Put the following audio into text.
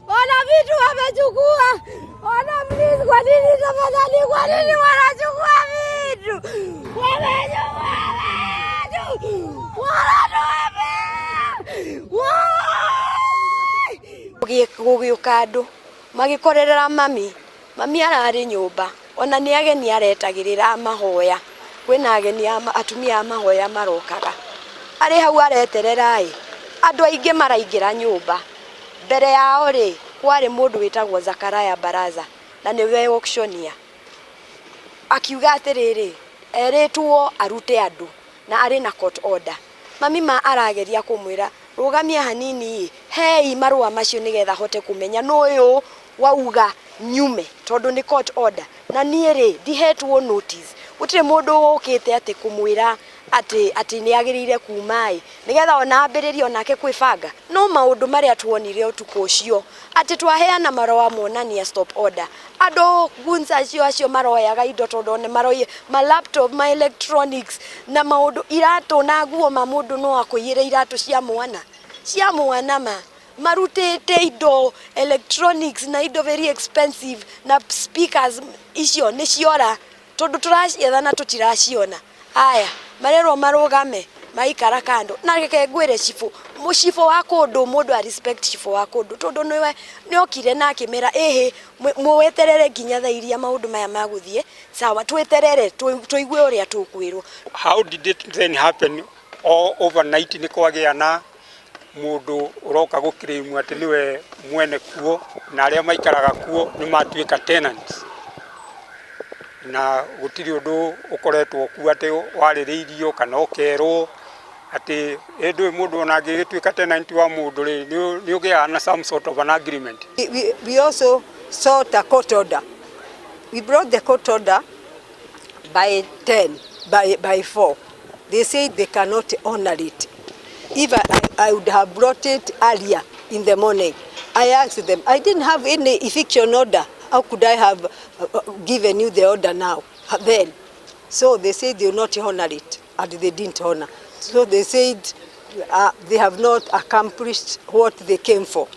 Ona vitu wamechukua. Ona please, kwa nini tafadhali, kwa nini wanachukua vitu? Wamechukua vitu. Gũgĩũka andũ magĩkorerera mami ararĩ nyũmba, ona nĩ ageni aretagĩrĩra mahoya. Kwĩna ageni atumia a mahoya marokaga, arĩ hau areterera andũ aingĩ maraingĩra nyũmba. Mbere yao kwarĩ mũndũ wĩtagwo Zakaraya Baraza, na nĩwe auctioneer. Akiuga atĩrĩrĩ, erĩtwo arute andũ na arĩ na court order. Mami arageria kũmwĩra rũgamia hanini, hei marũa macio nĩgetha hote kũmenya nũyũ wauga nyume, tondũ nĩ court order. Na niĩ ndihetwo notice, gũtirĩ mũndũ ũkĩte atĩ kũmwĩra atĩ nĩ agĩrĩire kuma nĩgetha ona ambĩrĩrie onake kwĩbanga. No maũndũ marĩa tuonire ũtukũ ũcio atĩ twaheana marũa monania stop order, andũ gunza acio maroyaga indo tondũ ne maroye ma laptop, ma electronics na maũndũ, iratũ na nguo ma mũndũ no akũiyĩre iratũ cia mwana marutĩte indo electronics na indo very expensive na speakers icio nĩ ciora tondũ tũracietha na tũtiraciona. Haya marerwo marũgame maikara kando, na reke ngwĩre mũcibũ wa kũndũ, mũndũ a respect cibũ wa kũndũ tondũ nĩ okire na akĩmera mũweterere nginya thaa iria maũndũ maya magũthiĩ sawa, tweterere tũigue ũrĩa tũkwĩrwo. How did it then happen overnight? Nĩ kwagĩa na mũndũ ũroka gũkĩrĩmũ atĩ nĩwe mwene kuo na arĩa maikaraga kuo nĩ matuĩka tenants, na gũtirĩ ũndũ ũkoretwo kuo atĩ warĩrĩirio kana ũkerwo atĩ ndũĩ mũndũ ona angĩgĩtuĩka tenant wa mũndũ nĩ ũgĩaga na some sort of an agreement. We also sought a court order. We brought the court order by 10, by 4. They said they cannot honor it. If I would have brought it earlier in the morning, I asked them, I didn't have any eviction order. How could I have given you the order now, then? So they said they will not honor it, and they didn't honor. So they said they have not accomplished what they came for.